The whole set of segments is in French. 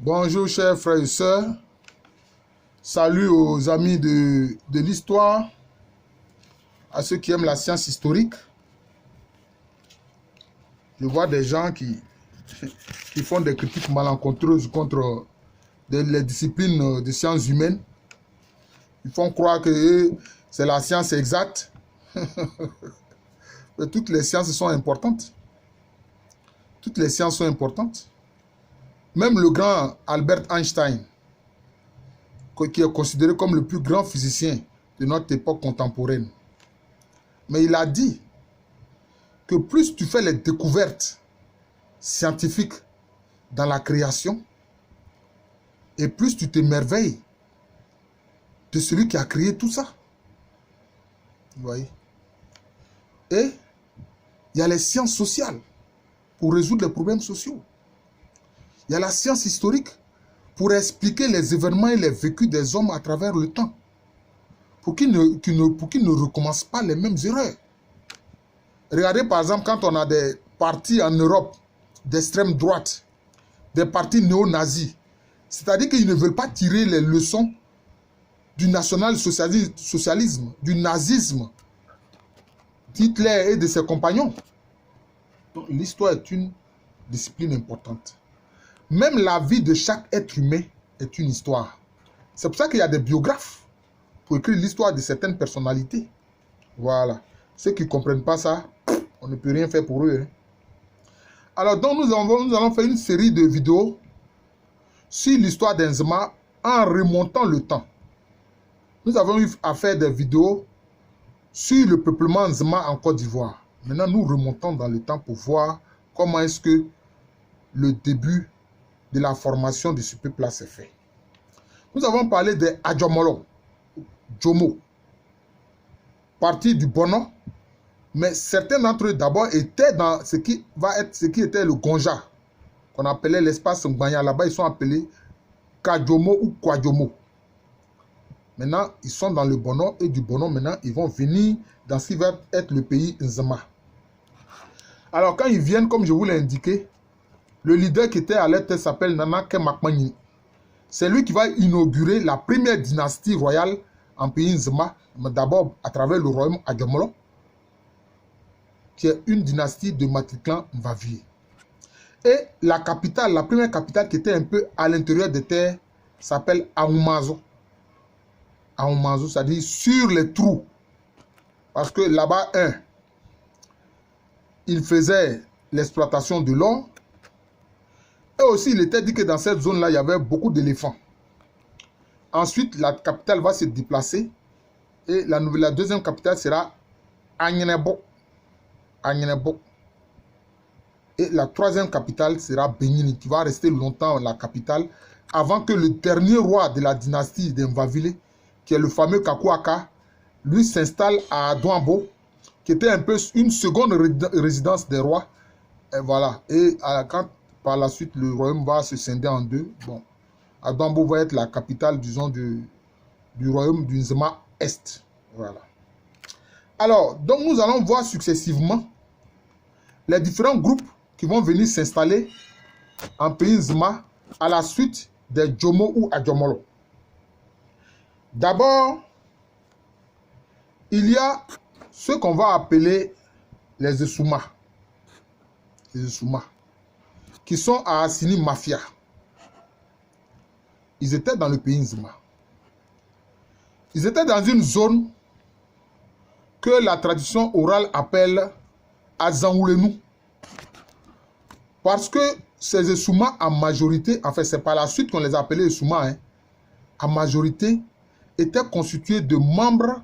Bonjour chers frères et sœurs, salut aux amis de l'histoire, à ceux qui aiment la science historique. Je vois des gens qui font des critiques malencontreuses contre les disciplines de sciences humaines. Ils font croire que c'est la science exacte. Mais toutes les sciences sont importantes. Toutes les sciences sont importantes. Même le grand Albert Einstein, qui est considéré comme le plus grand physicien de notre époque contemporaine. Mais il a dit que plus tu fais les découvertes scientifiques dans la création, et plus tu t'émerveilles de celui qui a créé tout ça. Vous voyez? Et il y a les sciences sociales pour résoudre les problèmes sociaux. Il y a la science historique pour expliquer les événements et les vécus des hommes à travers le temps. Pour qu'ils ne recommencent pas les mêmes erreurs. Regardez par exemple quand on a des partis en Europe d'extrême droite, des partis néo-nazis. C'est-à-dire qu'ils ne veulent pas tirer les leçons du national-socialisme, du nazisme, d'Hitler et de ses compagnons. Donc l'histoire est une discipline importante. Même la vie de chaque être humain est une histoire. C'est pour ça qu'il y a des biographes pour écrire l'histoire de certaines personnalités. Voilà. Ceux qui ne comprennent pas ça, on ne peut rien faire pour eux. Alors, donc, nous allons faire une série de vidéos sur l'histoire d'Inzima en remontant le temps. Nous avons eu à faire des vidéos sur le peuplement Nzima en Côte d'Ivoire. Maintenant, nous remontons dans le temps pour voir comment est-ce que le début de la formation de ce peuple-là s'est fait. Nous avons parlé des Adjomolo, Jomo, partis du Bono, mais certains d'entre eux d'abord étaient dans ce qui était le Gonja, qu'on appelait l'espace Mbanya. Là-bas, ils sont appelés Kadjomo ou Kwadjomo. Maintenant, ils sont dans le Bono et du Bono, maintenant, ils vont venir dans ce qui va être le pays Nzima. Alors, quand ils viennent, comme je vous l'ai indiqué, le leader qui était à la tête s'appelle Nana Kemakmani. C'est lui qui va inaugurer la première dynastie royale en pays Nzima, d'abord à travers le royaume Adjomolo, qui est une dynastie de Matriclan Mvavie. Et la capitale, la première capitale qui était un peu à l'intérieur des terres, s'appelle Aoumazo. Aoumazo, c'est-à-dire sur les trous. Parce que là-bas, il faisait l'exploitation de l'or. Et aussi, il était dit que dans cette zone-là, il y avait beaucoup d'éléphants. Ensuite, la capitale va se déplacer. Et la deuxième capitale sera Agnenebo. Et la troisième capitale sera Benyini, qui va rester longtemps la capitale, avant que le dernier roi de la dynastie d'Mvavile, qui est le fameux Kakuaka, lui s'installe à Douambo, qui était un peu une seconde résidence des rois. Et voilà. Et quand par la suite le royaume va se scinder en deux, bon, Douambo va être la capitale, disons, du royaume du Nzima Est. Voilà. Alors, donc nous allons voir successivement les différents groupes qui vont venir s'installer en pays Nzima à la suite des Jomo ou Adjomolo. D'abord, il y a ce qu'on va appeler les Essouma. Les Essouma, qui sont à Assini Mafia. Ils étaient dans le pays Nzima. Ils étaient dans une zone que la tradition orale appelle Azangoulenu. Parce que ces Essouma, en majorité, en fait, c'est par la suite qu'on les appelait Essouma, en majorité, étaient constitués de membres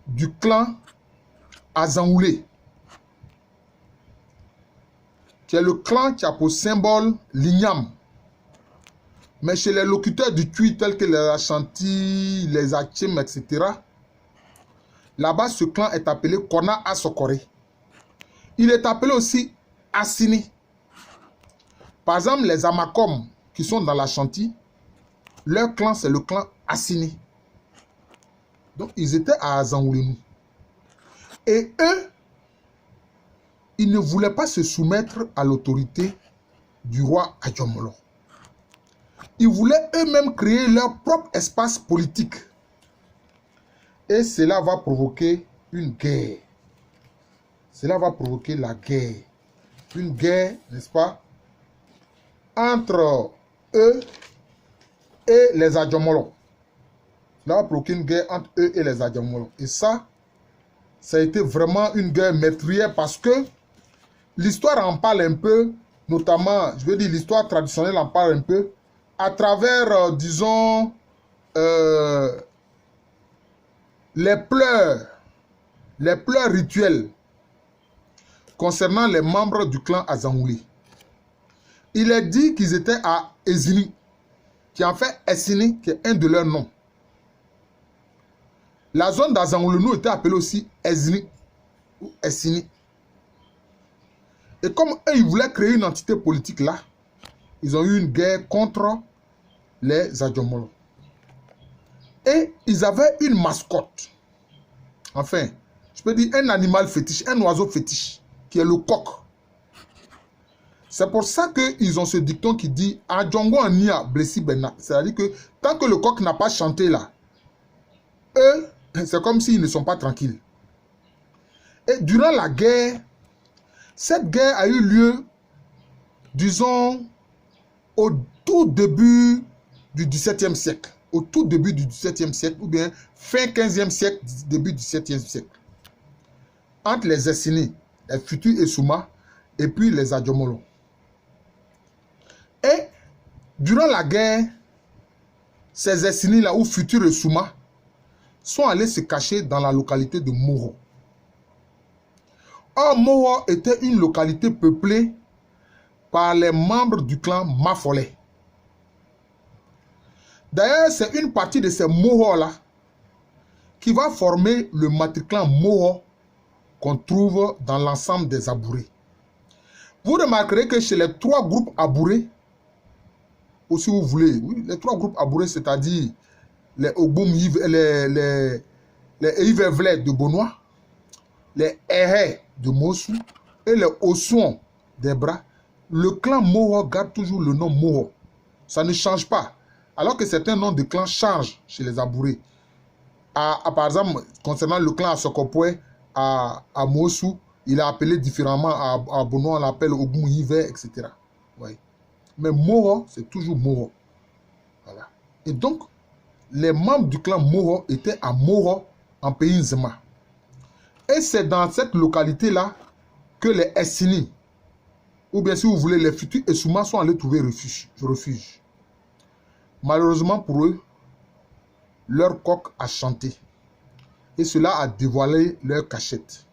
du clan Azangoulé, qui est le clan qui a pour symbole l'igname. Mais chez les locuteurs du Tui, tels que les Ashanti, les Achim, etc., là-bas, ce clan est appelé Kona Asokore. Il est appelé aussi Assini. Par exemple, les Amakom qui sont dans l'Ashanti, leur clan, c'est le clan Assini. Donc, ils étaient à Azangoulenu. Et eux, ils ne voulaient pas se soumettre à l'autorité du roi Adjomolo. ils voulaient eux-mêmes créer leur propre espace politique. Et cela va provoquer une guerre. Cela va provoquer la guerre. Une guerre, n'est-ce pas, entre eux et les Adjomolo. Cela va provoquer une guerre entre eux et les Adjomolo. Et ça a été vraiment une guerre meurtrière parce que l'histoire en parle un peu, notamment, je veux dire, l'histoire traditionnelle en parle un peu, à travers, disons, les pleurs rituels concernant les membres du clan Azangouli. Il est dit qu'ils étaient à Ezini, qui en fait Essini, qui est un de leurs noms. La zone d'Azangoulou était appelée aussi Ezini ou Essini. Et comme eux, ils voulaient créer une entité politique là, ils ont eu une guerre contre les Adjomolo. Et ils avaient une mascotte. Enfin, je peux dire un animal fétiche, un oiseau fétiche, qui est le coq. C'est pour ça qu'ils ont ce dicton qui dit « Adjongo ania blessi bena ». C'est-à-dire que tant que le coq n'a pas chanté là, eux, c'est comme s'ils ne sont pas tranquilles. Et durant la guerre, cette guerre a eu lieu, disons, au tout début du XVIIe siècle. Au tout début du XVIIe siècle, ou bien fin 15e siècle, début du XVIIe siècle. Entre les Essini, les Futu et Souma, et puis les Adjomolo. Et durant la guerre, ces Essini-là, ou Futu et Souma, sont allés se cacher dans la localité de Moro. Or, Moro était une localité peuplée par les membres du clan Mafolé. D'ailleurs, c'est une partie de ces Moro-là qui va former le matriclan Moro qu'on trouve dans l'ensemble des Abourés. Vous remarquerez que chez les trois groupes Abourés, ou si vous voulez, oui, les trois groupes Abourés, c'est-à-dire les Ogboum, les Ivevlets de Bonois, les Ehé de Mossou et les Ossouan des Bras, le clan Moro garde toujours le nom Moro. Ça ne change pas. Alors que certains noms de clans changent chez les Abourés. Par exemple, concernant le clan Asokopoué à Mossou, il est appelé différemment. À Bonois, on l'appelle Ogboum Hiver, etc. Oui. Mais Moro, c'est toujours Moro. Voilà. Et donc, les membres du clan Moro étaient à Moro, en pays Nzema. Et c'est dans cette localité-là que les Essini, ou bien si vous voulez, les Futu et Souma sont allés trouver refuge. Malheureusement pour eux, leur coq a chanté. Et cela a dévoilé leur cachette.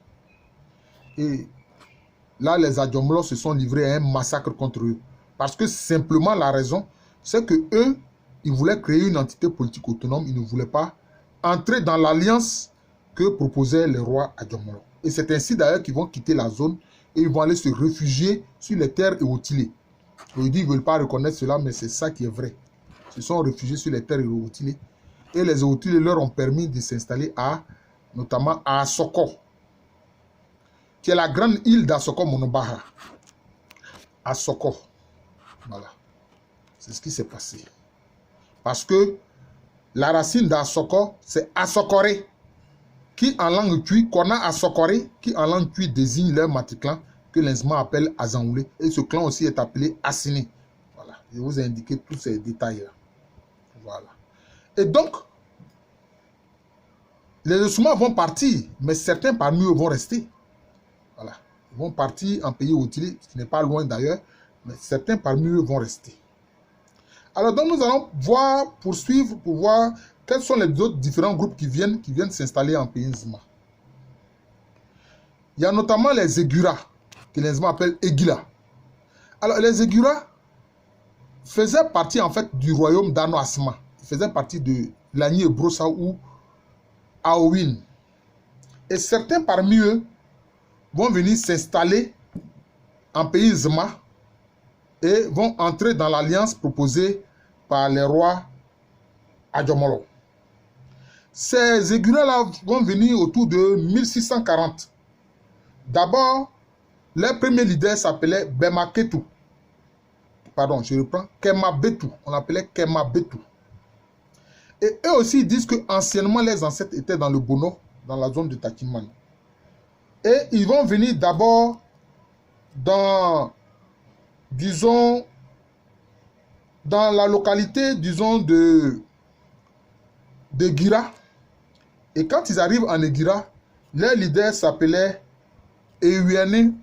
Et là, les Adjomolo se sont livrés à un massacre contre eux. Parce que simplement la raison, c'est que eux, ils voulaient créer une entité politique autonome. Ils ne voulaient pas entrer dans l'alliance que proposaient les rois Adjomolo. Et c'est ainsi d'ailleurs qu'ils vont quitter la zone et ils vont aller se réfugier sur les terres éotilées. Ils disent qu'ils ne veulent pas reconnaître cela, mais c'est ça qui est vrai. Ils se sont réfugiés sur les terres éotilées. Et les éotilés leur ont permis de s'installer notamment à Soko, qui est la grande île d'Asoko Monobaha. À Soko. Voilà. C'est ce qui s'est passé. Parce que la racine d'Asoko, c'est Asokore, qui en langue tui, Kona Asokore, qui en langue tui désigne leur matriclan que l'Inzma appelle Azangoulé. Et ce clan aussi est appelé Assini. Voilà. Je vous ai indiqué tous ces détails-là. Voilà. Et donc, les Ossouma vont partir, mais certains parmi eux vont rester. Voilà. Ils vont partir en pays outil, ce qui n'est pas loin d'ailleurs, mais certains parmi eux vont rester. Alors donc nous allons poursuivre pour voir quels sont les autres différents groupes qui viennent s'installer en pays Nzima. Il y a notamment les Egura, que les Nzima appellent Egila. Alors les Egura faisaient partie en fait du royaume d'Ano Asma. Ils faisaient partie de Lagny et Brossa ou Aouin. Et certains parmi eux vont venir s'installer en pays Nzima et vont entrer dans l'alliance proposée par les rois Adjomolo. Ces Egura-là vont venir autour de 1640. D'abord, leur premier leader s'appelait Bemaketu. pardon, je reprends, Kemabetu. On l'appelait Kemabetu. Et eux aussi ils disent que anciennement les ancêtres étaient dans le Bono, dans la zone de Takiman. Et ils vont venir d'abord dans, disons, dans la localité, disons, de Gira. Et quand ils arrivent en Gira, leur leader s'appelait Ewuene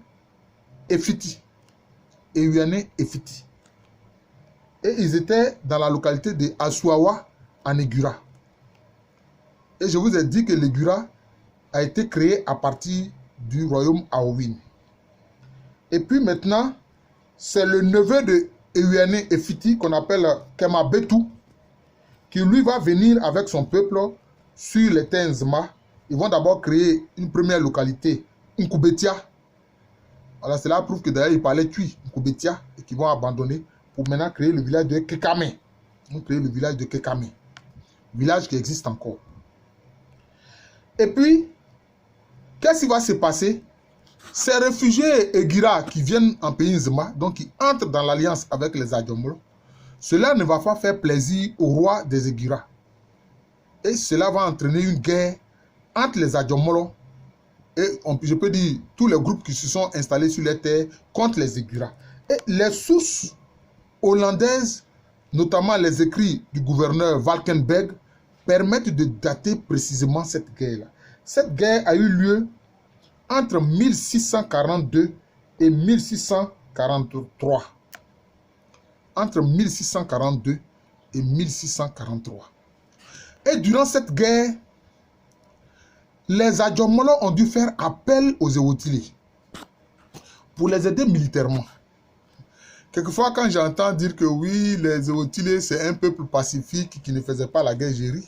Efiti. Ewuene Efiti. Et ils étaient dans la localité de Asuawa, en Gira. Et je vous ai dit que l'Egura a été créé à partir du royaume Aowin. Et puis maintenant, c'est le neveu de Ewuene Efiti qu'on appelle Kemabetu, qui lui va venir avec son peuple sur les terres Nzema. Ils vont d'abord créer une première localité, Nkubetia. Voilà, cela prouve que d'ailleurs ils parlaient Tui, Nkubetia, et qu'ils vont abandonner pour maintenant créer le village de Kekame. Ils vont créer le village de Kekame. Village qui existe encore. Et puis, qu'est-ce qui va se passer? Ces réfugiés Egira qui viennent en pays Nzema, donc qui entrent dans l'alliance avec les Adjomolo, cela ne va pas faire plaisir au roi des Egira. Et cela va entraîner une guerre entre les Adjomolo et, je peux dire, tous les groupes qui se sont installés sur les terres contre les Egira. Et les sources hollandaises, notamment les écrits du gouverneur Valkenberg, permettent de dater précisément cette guerre-là. Cette guerre a eu lieu entre 1642 et 1643. Entre 1642 et 1643. Et durant cette guerre, les Adjomolo ont dû faire appel aux Ewotilé pour les aider militairement. Quelquefois, quand j'entends dire que oui, les Ewotilé, c'est un peuple pacifique qui ne faisait pas la guerre, j'ai ri.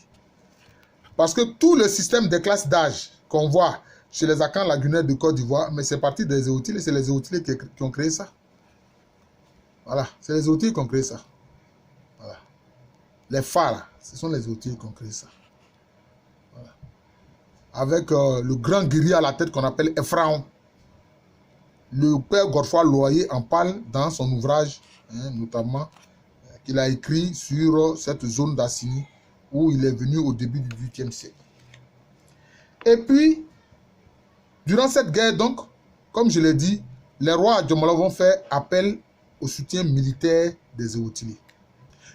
Parce que tout le système des classes d'âge qu'on voit chez les Akans lagunaires de Côte d'Ivoire, mais c'est parti des Ewotilé, c'est les Ewotilé qui ont créé ça. Voilà, c'est les Ewotilé qui ont créé ça. Voilà. Les phares, ce sont les Ewotilé qui ont créé ça. Voilà. Avec le grand guerrier à la tête qu'on appelle Ephraon. Le père Godefroy Loyer en parle dans son ouvrage, notamment, qu'il a écrit sur cette zone d'Assini, où il est venu au début du 8e siècle. Et puis, durant cette guerre, donc, comme je l'ai dit, les rois Adjomolo vont faire appel au soutien militaire des Ewotilé.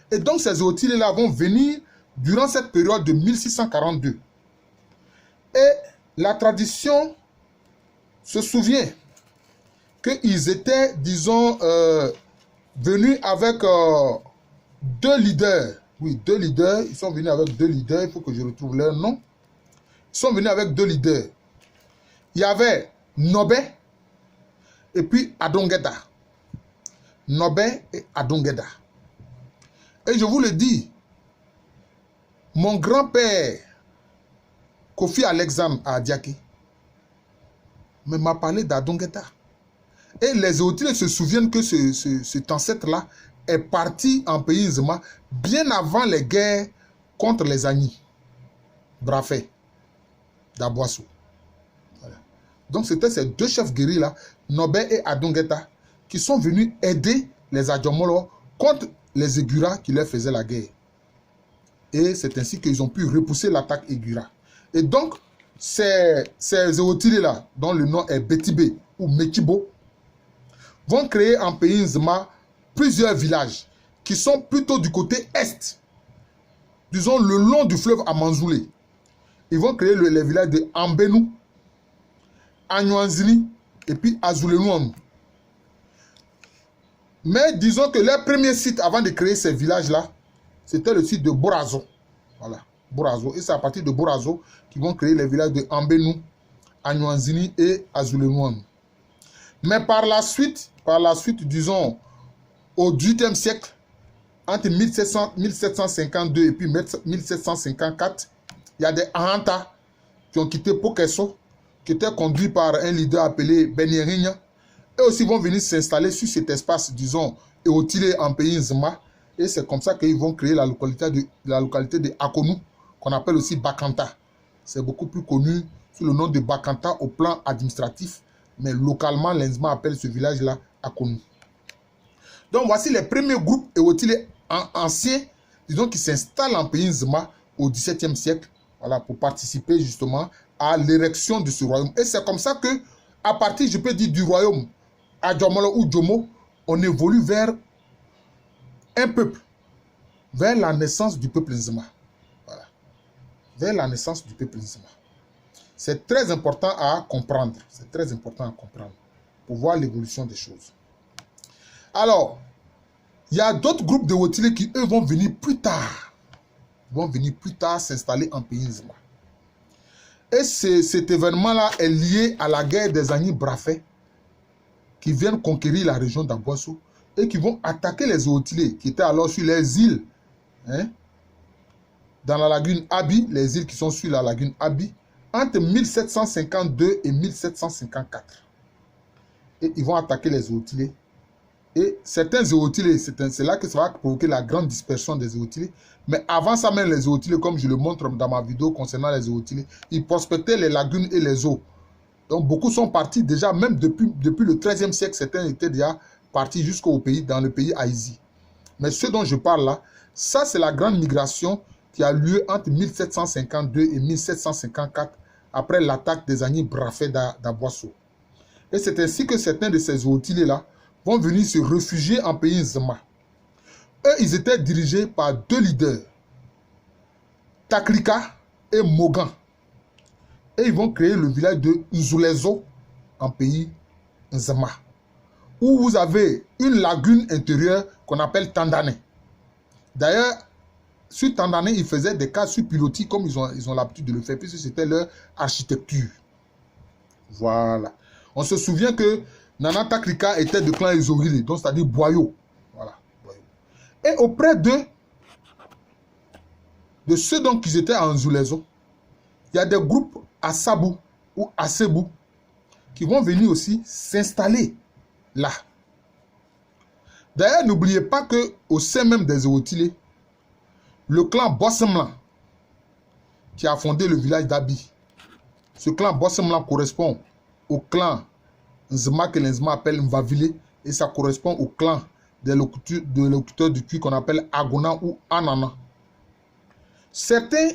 Et donc, ces Ewotilé-là vont venir durant cette période de 1642. Et la tradition se souvient qu'ils étaient, disons, venus avec deux leaders. Oui, deux leaders. Ils sont venus avec deux leaders. Il faut que je retrouve leur nom. Ils sont venus avec deux leaders. Il y avait Nobé et puis Adongeda. Nobé et Adongeda. Et je vous le dis, mon grand-père, Kofi Alexandre à Adiaké, m'a parlé d'Adongeda. Et les Ewotilé se souviennent que cet ancêtre-là est parti en pays Nzema bien avant les guerres contre les Agnis, Brafé, Daboasso. Voilà. Donc c'était ces deux chefs guerriers-là, Nobé et Adongeta, qui sont venus aider les Adjomolo contre les Egura qui leur faisaient la guerre. Et c'est ainsi qu'ils ont pu repousser l'attaque Egura. Et donc, ces Ewotilé-là, dont le nom est Betibé ou Mekibo, vont créer en pays Nzema plusieurs villages qui sont plutôt du côté est, disons le long du fleuve Amanzoulé. Ils vont créer les villages de Ambenu, Anyuanzini et puis Azulenouan. Mais disons que leur premier site avant de créer ces villages-là, c'était le site de Borazo. Voilà, Borazo. Et c'est à partir de Borazo qu'ils vont créer les villages de Ambenu, Anyuanzini et Azulenouan. Mais par la suite, disons, au XVIIIe siècle, entre 1752 et puis 1754, il y a des Ahanta qui ont quitté Pokesso, qui étaient conduits par un leader appelé Benyerinya. Eux aussi vont venir s'installer sur cet espace, disons, Ewotilé en pays Nzema. Et c'est comme ça qu'ils vont créer la localité de Akonu, qu'on appelle aussi Bakanta. C'est beaucoup plus connu sous le nom de Bakanta au plan administratif. Mais localement, l'Nzema appelle ce village-là Akonu. Donc voici les premiers groupes Ewotilé anciens, disons, qui s'installent en pays Nzema au XVIIe siècle, voilà, pour participer justement à l'érection de ce royaume. Et c'est comme ça que, à partir, je peux dire, du royaume Adjomolo ou Djomo, on évolue vers un peuple, vers la naissance du peuple Nzema. Voilà. Vers la naissance du peuple Nzema. C'est très important à comprendre. C'est très important à comprendre pour voir l'évolution des choses. Alors, il y a d'autres groupes de Wotilé qui, eux, vont venir plus tard. Vont venir plus tard s'installer en pays Nzema. Et cet événement-là est lié à la guerre des Agni Brafé qui viennent conquérir la région d'Aboissou et qui vont attaquer les Wotilé qui étaient alors sur les îles, hein, dans la lagune Abi, les îles qui sont sur la lagune Abi, entre 1752 et 1754. Et ils vont attaquer les Wotilé. Et certains Zéotilés, c'est là que ça va provoquer la grande dispersion des Zéotilés. Mais avant ça même, les Zéotilés, comme je le montre dans ma vidéo concernant les Zéotilés, ils prospectaient les lagunes et les eaux. Donc beaucoup sont partis déjà, même depuis le XIIIe siècle, certains étaient déjà partis jusqu'au pays, dans le pays Haïti. Mais ce dont je parle là, ça c'est la grande migration qui a lieu entre 1752 et 1754, après l'attaque des Agni Brafé d'Aboissou. Et c'est ainsi que certains de ces Zéotilés là vont venir se réfugier en pays Nzema. Eux, ils étaient dirigés par deux leaders, Taklika et Mogan. Et ils vont créer le village de Nzulezo en pays Nzema, où vous avez une lagune intérieure qu'on appelle Tandane. D'ailleurs, sur Tandane, ils faisaient des cas sur pilotis comme ils ont l'habitude de le faire, puisque c'était leur architecture. Voilà. On se souvient que Nana Taklika était de clan Ezohili, donc c'est-à-dire Boyo. Voilà. Boyo. Et auprès de ceux donc qui étaient en Nzulezo, il y a des groupes Asabou ou Asebou qui vont venir aussi s'installer là. D'ailleurs, n'oubliez pas qu'au sein même des Ewotilé, le clan Bossemlan qui a fondé le village d'Abi, ce clan Bossemlan correspond au clan Nzema que les Nzema appellent Mvavile, et ça correspond au clan des locuteurs du Kui qu'on appelle Agona ou Anana. Certains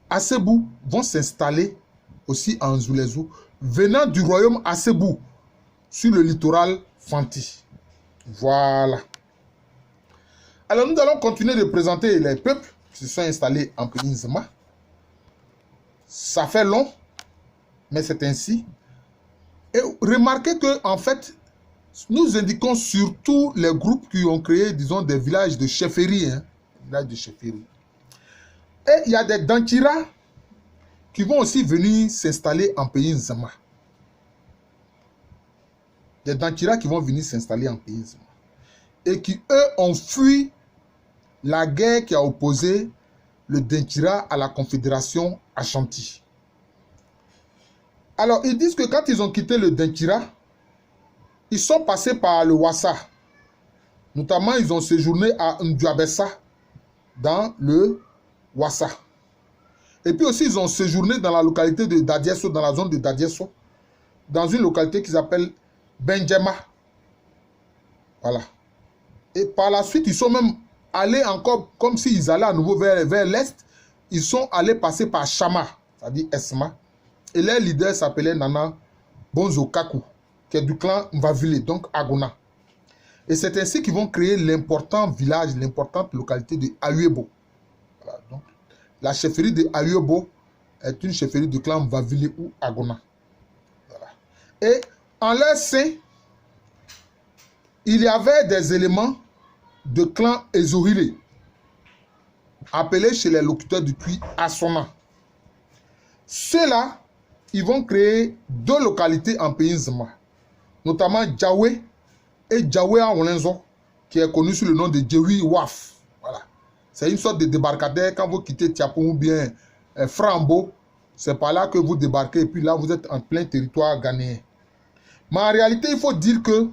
Asebou vont s'installer aussi en Nzulezo, venant du royaume Asebou sur le littoral Fanti. Voilà. Alors nous allons continuer de présenter les peuples qui se sont installés en pays Nzema. Ça fait long, mais c'est ainsi. Et remarquez que, en fait, nous indiquons surtout les groupes qui ont créé, disons, des villages de chefferie. Hein, villages de chefferie. Et il y a des Dankira qui vont aussi venir s'installer en pays Nzema. Des Dankira qui vont venir s'installer en pays Nzema. Et qui, eux, ont fui la guerre qui a opposé le Dankira à la Confédération Ashanti. Alors, ils disent que quand ils ont quitté le Dankira, ils sont passés par le Wassa. Notamment, ils ont séjourné à Ndouabessa, dans le Wassa. Et puis aussi, ils ont séjourné dans la localité de Dadiesso, dans la zone de Dadiesso, dans une localité qui s'appelle Benjema. Voilà. Et par la suite, ils sont même allés encore, comme s'ils allaient à nouveau vers l'est, ils sont allés passer par Chama, c'est-à-dire Esma. Et leur leader s'appelait Nana Bonzo Kaku, qui est du clan Mvavile, donc Agona. Et c'est ainsi qu'ils vont créer l'important village, l'importante localité de Ayuebo. Voilà, donc, la chefferie de Ayuebo est une chefferie du clan Mvavile ou Agona. Voilà. Et en leur sein, il y avait des éléments de clan Ezohile, appelés chez les locuteurs du Kui Asona. Ceux-là, ils vont créer deux localités en pays Nzema, notamment Djawé et Djawé à Olenzo, qui est connu sous le nom de Djewi Waf. Voilà. C'est une sorte de débarcadère quand vous quittez Tiapou ou bien Frambo. C'est par là que vous débarquez et puis là, vous êtes en plein territoire ghanéen. Mais en réalité, il faut dire que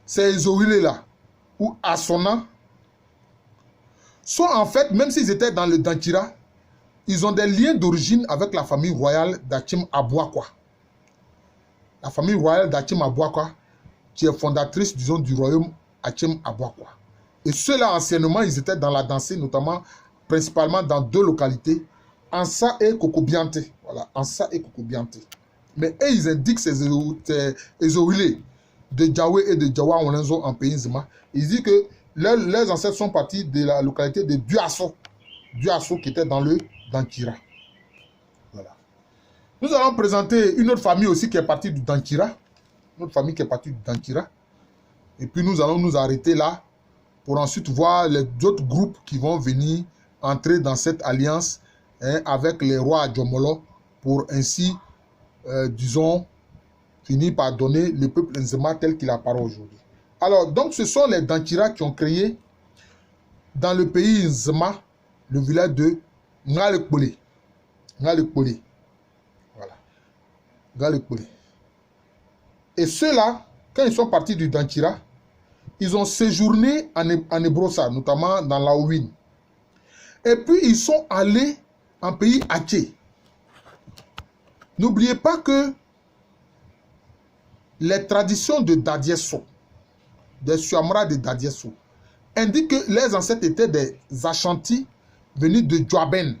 ces Ezohile-là, ou Asona, sont en fait, même s'ils étaient dans le Dankira, ils ont des liens d'origine avec la famille royale d'Achim Abouakwa. La famille royale d'Achim Abouakwa, qui est fondatrice, disons, du royaume Achem Abouakwa. Et ceux-là, anciennement, ils étaient dans la dansée, notamment, principalement dans 2 localités, Ansa et Kokobiante. Voilà, Ansa et Kokobiante. Mais eux, ils indiquent ces Ezohilés de Djawé et de Djawa Olenzo en pays Nzema. Ils disent que leurs ancêtres sont partis de la localité de Duasso. Duasso qui était dans le Dankira. Voilà. Nous allons présenter une autre famille aussi qui est partie du Dankira. Une autre famille qui est partie du Dankira. Et puis nous allons nous arrêter là pour ensuite voir les autres groupes qui vont venir entrer dans cette alliance avec les rois Adjomolo pour ainsi, disons, finir par donner le peuple Nzema tel qu'il apparaît aujourd'hui. Alors, donc, ce sont les Dankira qui ont créé dans le pays Nzema le village de Ngalekpole. Ngalekpole. Voilà. Ngalekpole. Et ceux-là, quand ils sont partis du Dankira, ils ont séjourné en Ebrosa, notamment dans la Ouine. Et puis, ils sont allés en pays Haché. N'oubliez pas que les traditions de Dadiesso, des Suamra de Dadiesso, indiquent que les ancêtres étaient des Ashantis venus de Djouaben.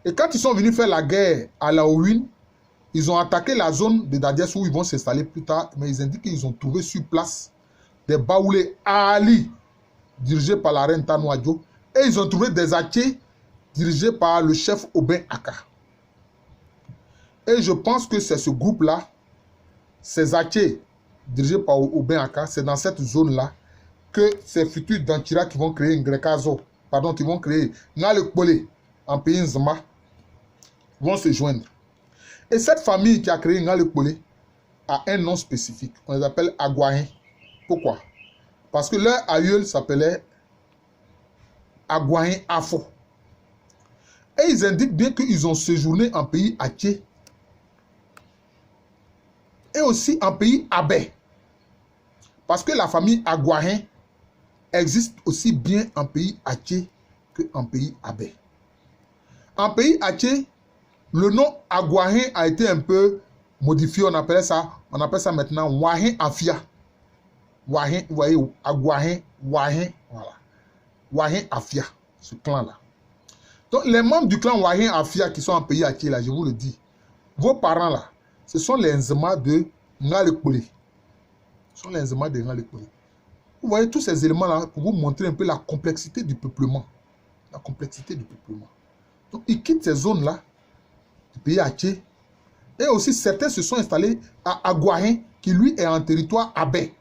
Et quand ils sont venus faire la guerre à la Ouine, ils ont attaqué la zone de Dadiesso où ils vont s'installer plus tard, mais ils indiquent qu'ils ont trouvé sur place des Baoulés Ali, dirigés par la reine Tanouadjo, et ils ont trouvé des Haché dirigés par le chef Obin Aka. Et je pense que c'est ce groupe-là, ces Haché dirigés par Obin Aka, c'est dans cette zone-là que ces futurs Dankira qui vont créer Ngrekazo, pardon, qui vont créer Ngalekpole en pays Nzema, vont se joindre. Et cette famille qui a créé Ngalekpole a un nom spécifique. On les appelle Agouahin. Pourquoi? Parce que leur aïeul s'appelait Agouahin Afo. Et ils indiquent bien qu'ils ont séjourné en pays Haché et aussi en pays Abé. Parce que la famille Agouahin existe aussi bien en pays Haché qu'en pays Abé. En pays Haché, le nom Agouahin a été un peu modifié. On appelle ça maintenant Wahin Afia. Wahin, vous voyez, Agouahin, Wahin, voilà. Wahin Afia, ce clan-là. Donc, les membres du clan Wahin Afia qui sont en pays Haché, là, je vous le dis, vos parents, là, ce sont les Nzema de Ngalekpole. Ce sont les Nzema de Ngalekpole. Vous voyez tous ces éléments-là pour vous montrer un peu la complexité du peuplement. La complexité du peuplement. Donc, ils quittent ces zones-là, du pays Haché, et aussi certains se sont installés à Agouahin, qui lui est en territoire Abé.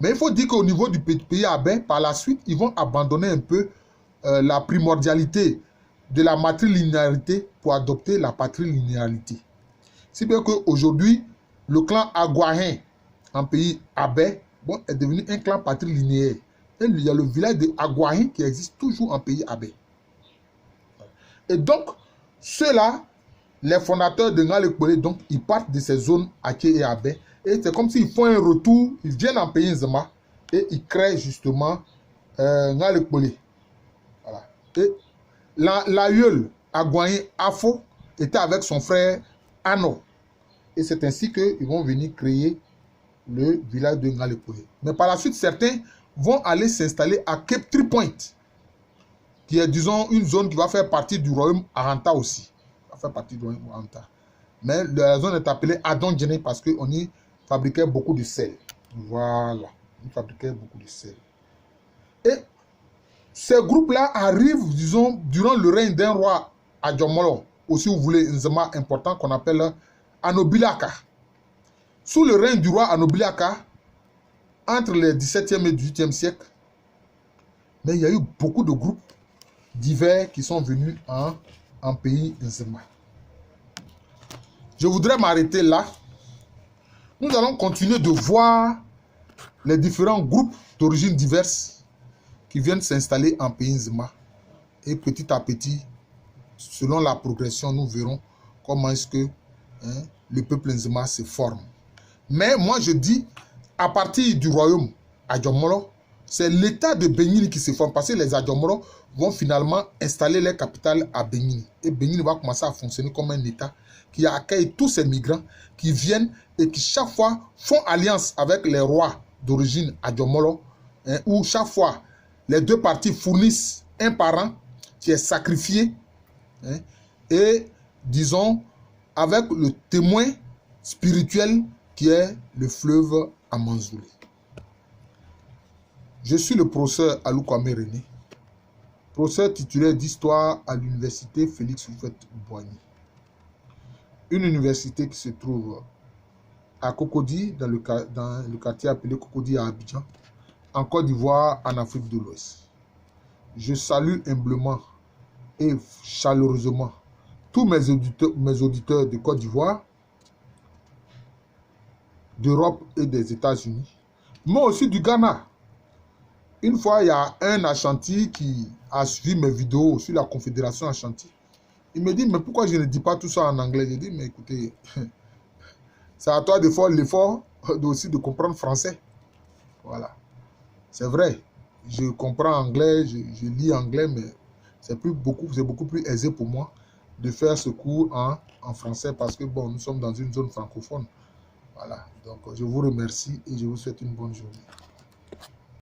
Mais il faut dire qu'au niveau du pays Abé, par la suite, ils vont abandonner un peu la primordialité de la matrilinéarité pour adopter la patrilinéarité. Si bien qu'aujourd'hui, le clan Agouahin en pays Abé est devenu un clan patrilinéaire. Et il y a le village de Agouahin qui existe toujours en pays Abé. Et donc, ceux-là, les fondateurs de Ngalekpole, donc ils partent de ces zones Haché et Abé. Et c'est comme s'ils font un retour, ils viennent en pays Nzema et ils créent justement Ngalekpole. Voilà. Et l'aïeul Agouahin Afo était avec son frère Ano. Et c'est ainsi qu'ils vont venir créer le village de Ngalekpole. Mais par la suite, certains vont aller s'installer à Cape Tree Point, qui est, disons, une zone qui va faire partie du royaume Aranta aussi. Va faire partie du royaume Aranta. Mais la zone est appelée Adon-Djene parce qu'on y fabriquait beaucoup de sel. Voilà. On fabriquait beaucoup de sel. Et ces groupes-là arrivent, disons, durant le règne d'un roi Adjomolo, aussi vous voulez, Nzema important qu'on appelle Anobilaka. Sous le règne du roi Anobilaka, entre les 17e et 18e siècles, mais il y a eu beaucoup de groupes divers qui sont venus en pays Nzema. Je voudrais m'arrêter là. Nous allons continuer de voir les différents groupes d'origines diverses qui viennent s'installer en pays Nzema. Et petit à petit, selon la progression, nous verrons comment est-ce que le peuple Nzema se forme. Mais moi, je dis, à partir du royaume Adjomolo, C'est l'État de Benin qui se forme parce que les Adjomoro vont finalement installer leur capitale à Benin. Et Benin va commencer à fonctionner comme un État qui accueille tous ces migrants qui viennent et qui chaque fois font alliance avec les rois d'origine Adjomoro, hein, où chaque fois les deux parties fournissent un parent qui est sacrifié, hein, et disons avec le témoin spirituel qui est le fleuve Amanzouli. Je suis le professeur Alou Kwame René, professeur titulaire d'histoire à l'université Félix Houphouët-Boigny. Une université qui se trouve à Cocody, dans le quartier appelé Cocody à Abidjan, en Côte d'Ivoire, en Afrique de l'Ouest. Je salue humblement et chaleureusement tous mes auditeurs de Côte d'Ivoire, d'Europe et des États-Unis, mais aussi du Ghana. Une fois, il y a un Ashanti qui a suivi mes vidéos sur la Confédération Ashanti. Il me dit, mais pourquoi je ne dis pas tout ça en anglais? Je dis, mais écoutez, c'est à toi de faire l'effort aussi de comprendre français. Voilà. C'est vrai, je comprends anglais, je lis anglais, mais c'est beaucoup plus aisé pour moi de faire ce cours en français parce que, bon, nous sommes dans une zone francophone. Voilà. Donc, je vous remercie et je vous souhaite une bonne journée.